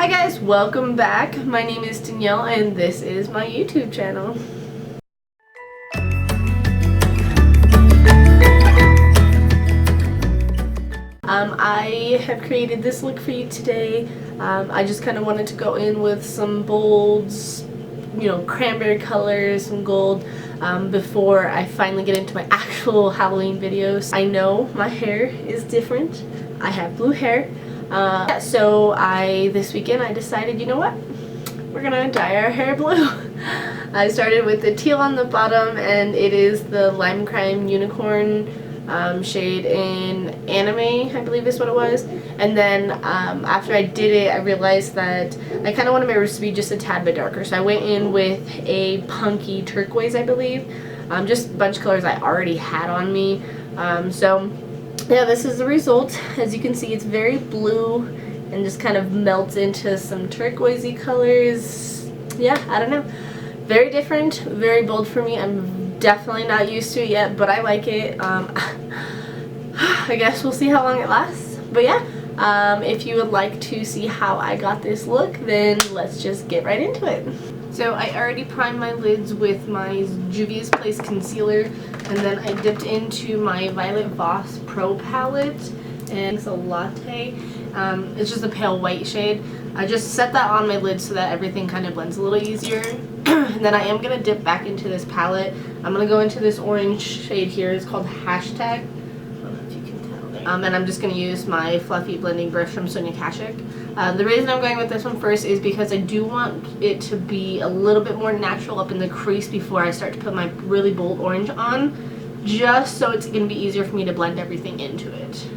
Hi guys, welcome back. My name is Danielle and this is my YouTube channel. I have created this look for you today. I just kind of wanted to go in with some bolds, cranberry colors, some gold, before I finally get into my actual Halloween videos. I know my hair is different. I have blue hair. So this weekend I decided, you know what? We're gonna dye our hair blue. I started with the teal on the bottom, and it is the Lime Crime Unicorn shade in Anime, I believe is what it was. And then after I did it, I realized that I kind of wanted my roots to be just a tad bit darker. So I went in with a punky turquoise, I believe. Just a bunch of colors I already had on me. Yeah, this is the result. As you can see, it's very blue and just kind of melts into some turquoisey colors. Yeah, I don't know. Very different, very bold for me. I'm definitely not used to it yet, but I like it. I guess we'll see how long it lasts. But yeah, if you would like to see how I got this look, then let's just get right into it. So I already primed my lids with my Juvia's Place concealer, and then I dipped into my Violet Voss Pro palette, and it's a latte. It's just a pale white shade. I just set that on my lid so that everything kind of blends a little easier. And then I am going to dip back into this palette. I'm going to go into this orange shade here. It's called Hashtag. I don't know if you can tell there. And I'm just going to use my fluffy blending brush from Sonia Kashuk. The reason I'm going with this one first is because I do want it to be a little bit more natural up in the crease before I start to put my really bold orange on, just so it's going to be easier for me to blend everything into it.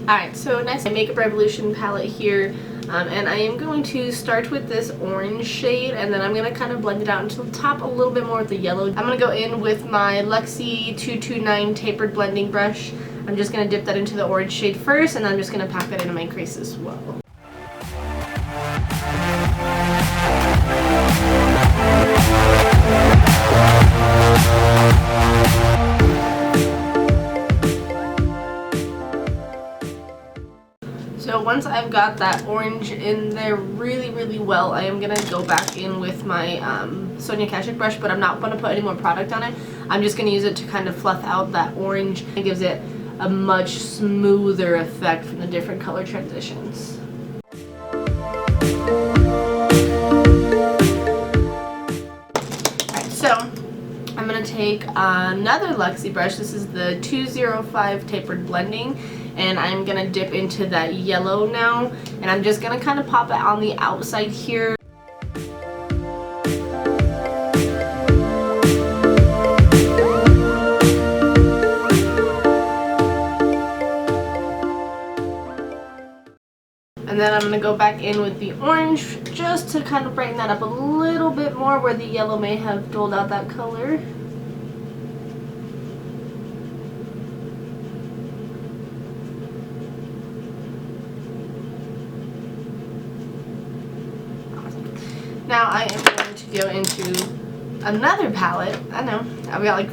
Alright, so next, my Makeup Revolution palette here, and I am going to start with this orange shade, and then I'm going to kind of blend it out until the top a little bit more with the yellow. I'm going to go in with my Luxie 229 tapered blending brush. I'm just going to dip that into the orange shade first, and I'm just going to pack that into my crease as well. So once I've got that orange in there really well, I am going to go back in with my Sonia Kashuk brush, but I'm not going to put any more product on it. I'm just going to use it to kind of fluff out that orange. It gives it a much smoother effect from the different color transitions. Alright, so I'm going to take another Luxie brush. This is the 205 tapered blending. And I'm going to dip into that yellow now, and I'm just going to kind of pop it on the outside here. And then I'm going to go back in with the orange just to kind of brighten that up a little bit more where the yellow may have dulled out that color. Now I am going to go into another palette. I know, I've got like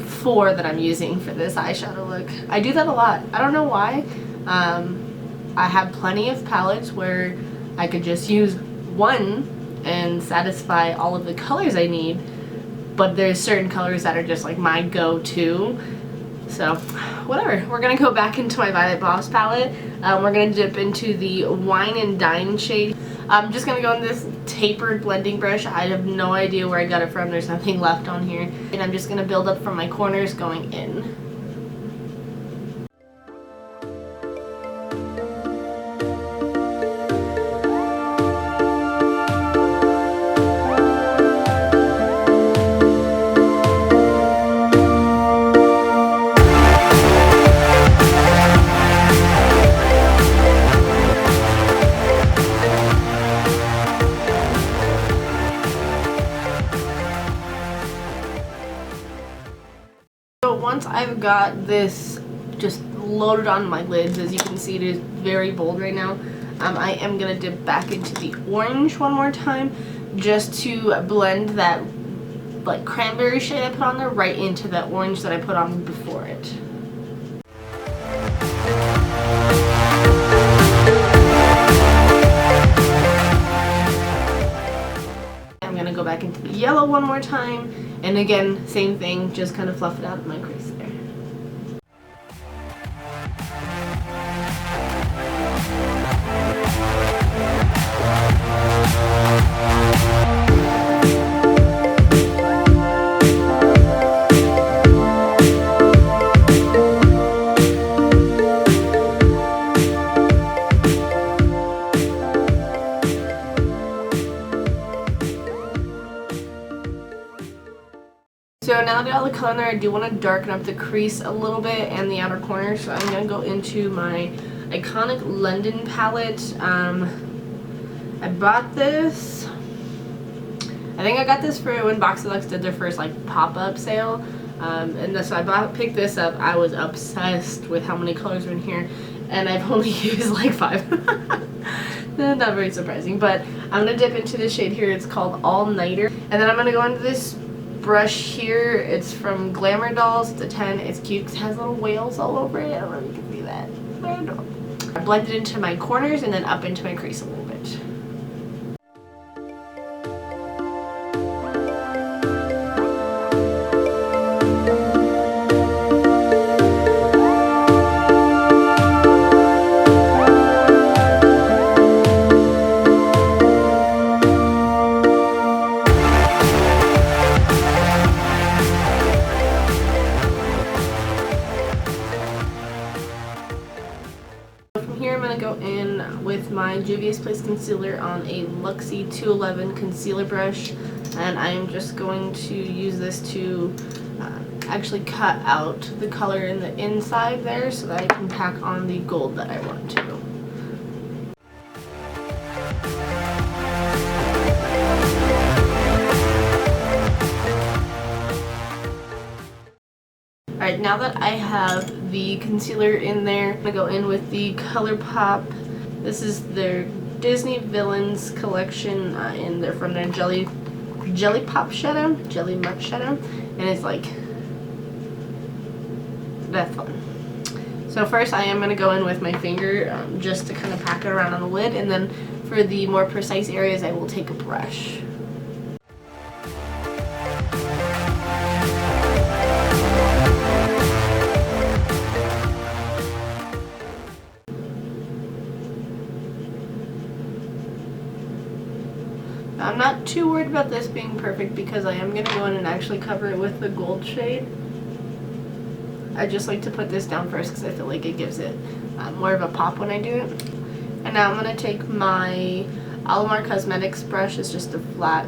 4 that I'm using for this eyeshadow look. I do that a lot. I don't know why. I have plenty of palettes where I could just use one and satisfy all of the colors I need, but there's certain colors that are just like my go-to. So, whatever. We're going to go back into my Violet Voss palette. We're going to dip into the Wine and Dine shade. I'm just going to go in this tapered blending brush. I have no idea where I got it from. There's nothing left on here. And I'm just going to build up from my corners going in. once I've got this just loaded on my lids. As you can see, it is very bold right now. I am going to dip back into the orange one more time just to blend that like cranberry shade I put on there right into that orange that I put on before it. I'm going to go back into the yellow one more time, and again, same thing, just kind of fluff it out of my crease there. So now that I got all the color in there, I do want to darken up the crease a little bit and the outer corner. So I'm going to go into my Iconic London palette. I bought this. I think I got this for when Box Deluxe did their first like pop-up sale. And so picked this up. I was obsessed with how many colors are in here, and I've only used like 5. Not very surprising, but I'm going to dip into this shade here. It's called All Nighter. And then I'm going to go into this brush here. It's from Glamour Dolls. It's a 10. It's cute because it has little whales all over it. I don't know if you can see that. I blend it into my corners and then up into my crease a little bit. Here I'm going to go in with my Juvia's Place concealer on a Luxie 211 concealer brush, and I am just going to use this to actually cut out the color in the inside there so that I can pack on the gold that I want to. Alright, now that I have the concealer in there, I'm going to go in with the ColourPop. This is their Disney Villains collection, and they're from their Jelly Muck Shadow, and it's like, that's fun. So first I am going to go in with my finger just to kind of pack it around on the lid, and then for the more precise areas I will take a brush. I'm not too worried about this being perfect because I am going to go in and actually cover it with the gold shade. I just like to put this down first because I feel like it gives it more of a pop when I do it. And now I'm going to take my Alamar Cosmetics brush. It's just a flat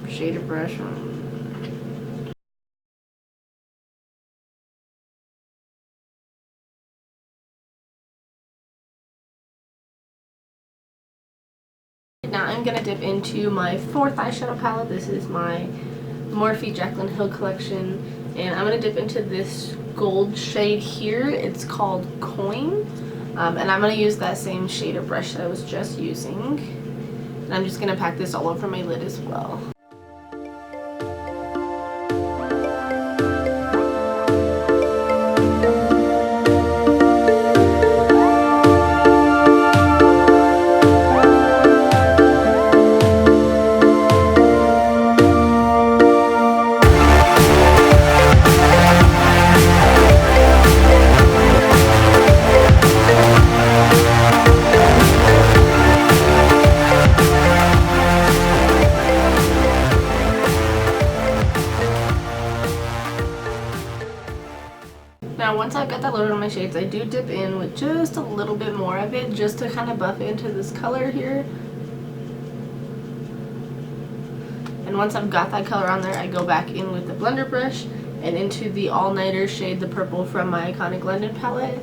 shader brush. Now I'm going to dip into my 4th eyeshadow palette. This is my Morphe Jaclyn Hill collection, and I'm going to dip into this gold shade here. It's called Coin, and I'm going to use that same shader brush that I was just using, and I'm just going to pack this all over my lid as well. Now once I've got that loaded on my shades, I do dip in with just a little bit more of it just to kind of buff into this color here. And once I've got that color on there, I go back in with the blender brush and into the All Nighter shade, the purple from my Iconic London palette.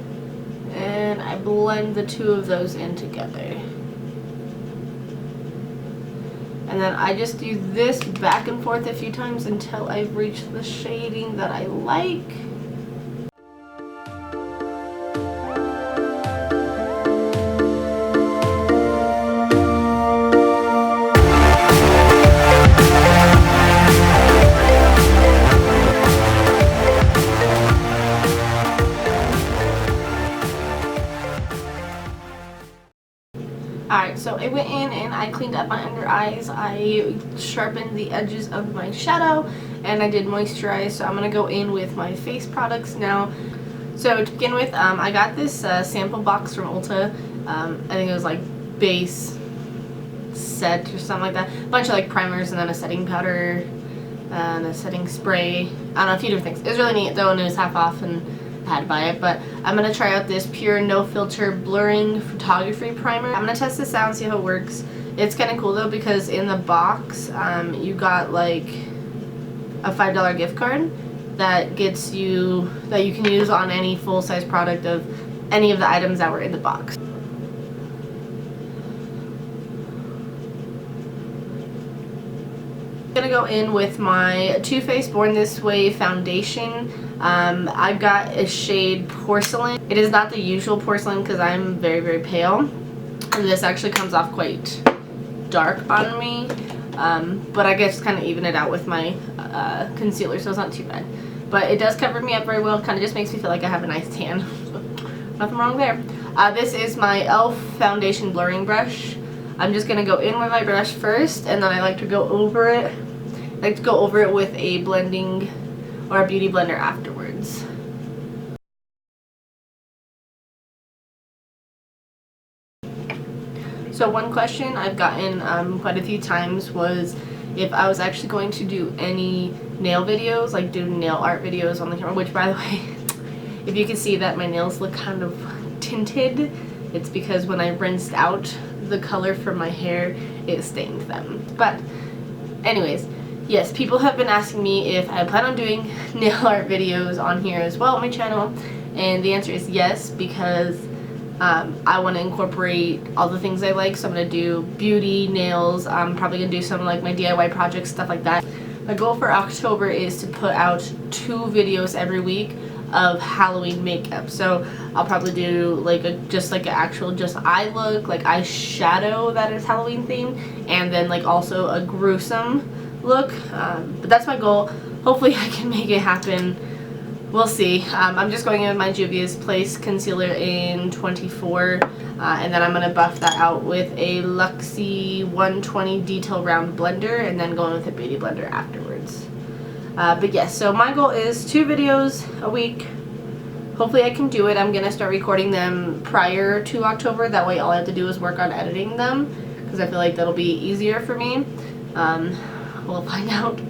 And I blend the two of those in together. And then I just do this back and forth a few times until I've reached the shading that I like. Alright, so I went in and I cleaned up my under eyes. I sharpened the edges of my shadow and I did moisturize. So I'm going to go in with my face products now. So to begin with, I got this sample box from Ulta. I think it was like base set or something like that. A bunch of like primers and then a setting powder and a setting spray. I don't know, a few different things. It was really neat though, and it was half off and I had to buy it. But I'm going to try out this Pure No Filter Blurring Photography Primer. I'm going to test this out and see how it works. It's kind of cool though because in the box you got like a $5 gift card that gets you, that you can use on any full-size product of any of the items that were in the box. I'm gonna go in with my Too Faced Born This Way foundation. I've got a shade Porcelain. It is not the usual porcelain because I'm very, very pale, and this actually comes off quite dark on me, but I guess kind of even it out with my concealer, so it's not too bad. But it does cover me up very well. Kind of just makes me feel like I have a nice tan. Nothing wrong there. This is my e.l.f. foundation blurring brush. I'm just gonna go in with my brush first, and then I like to go over it. I like to go over it with a blending or a beauty blender afterwards. So one question I've gotten quite a few times was if I was actually going to do any nail videos, like do nail art videos on the camera, which by the way, if you can see that my nails look kind of tinted, it's because when I rinsed out the color from my hair, it stained them. But anyways, yes, people have been asking me if I plan on doing nail art videos on here as well on my channel, and the answer is yes, because I want to incorporate all the things I like. So I'm going to do beauty, nails, I'm probably going to do some like my DIY projects, stuff like that. My goal for October is to put out 2 videos every week of Halloween makeup. So I'll probably do like just an actual eye look, like eyeshadow that is Halloween themed, and then like also a gruesome look. But that's my goal. Hopefully I can make it happen. We'll see. I'm just going in with my Juvia's Place concealer in 24, and then I'm going to buff that out with a Luxie 120 Detail Round Blender, and then going with a beauty blender afterwards. But yes, so my goal is 2 videos a week. Hopefully I can do it. I'm going to start recording them prior to October. That way all I have to do is work on editing them, because I feel like that'll be easier for me. We'll find out.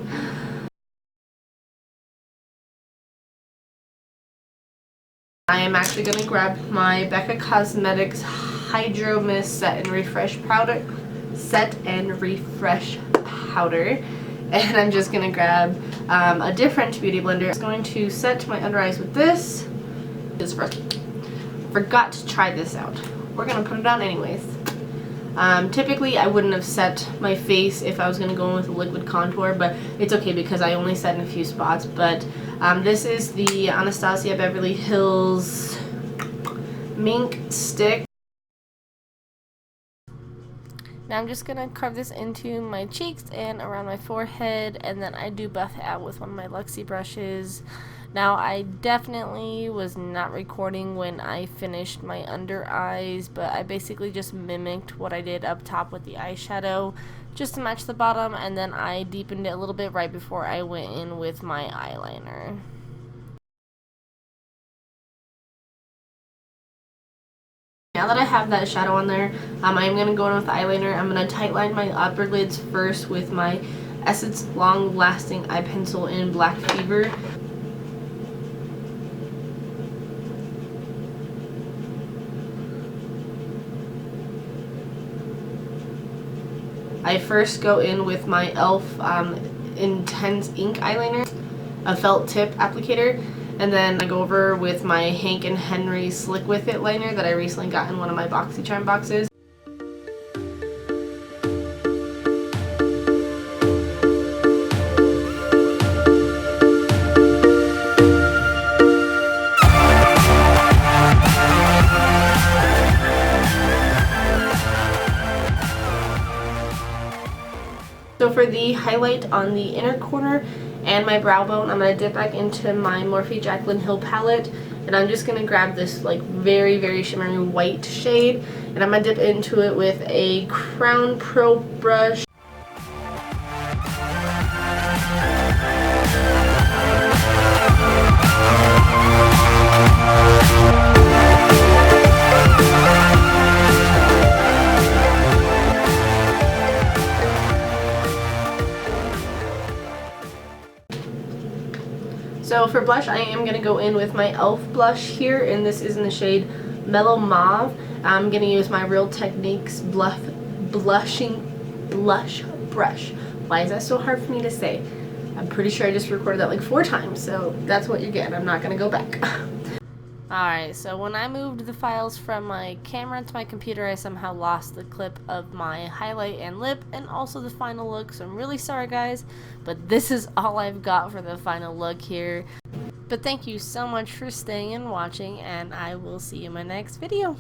I am actually going to grab my Becca Cosmetics Hydro Mist Set and Refresh Powder. And I'm just going to grab a different beauty blender. I'm going to set my under eyes with this. Forgot to try this out. We're going to put it on anyways. Typically I wouldn't have set my face if I was going to go in with a liquid contour, but it's okay because I only set in a few spots. But this is the Anastasia Beverly Hills Mink Stick. Now I'm just going to carve this into my cheeks and around my forehead, and then I do buff it out with one of my Luxie brushes. Now I definitely was not recording when I finished my under eyes, but I basically just mimicked what I did up top with the eyeshadow just to match the bottom, and then I deepened it a little bit right before I went in with my eyeliner. Now that I have that shadow on there, I'm going to go in with the eyeliner. I'm going to tightline my upper lids first with my Essence Long Lasting Eye Pencil in Black Fever. I first go in with my e.l.f. Intense Ink Eyeliner, a felt tip applicator, and then I go over with my Hank & Henry Slick With It liner that I recently got in one of my BoxyCharm boxes. So for the highlight on the inner corner and my brow bone, I'm going to dip back into my Morphe Jaclyn Hill palette And I'm just going to grab this like very, very shimmery white shade, and I'm going to dip into it with a Crown Pro brush. So for blush, I am going to go in with my e.l.f. blush here, and this is in the shade Mellow Mauve. I'm going to use my Real Techniques blush brush. Why is that so hard for me to say? I'm pretty sure I just recorded that like 4 times, so that's what you're getting. I'm not going to go back. Alright, so when I moved the files from my camera to my computer, I somehow lost the clip of my highlight and lip and also the final look, so I'm really sorry guys, but this is all I've got for the final look here. But thank you so much for staying and watching, and I will see you in my next video.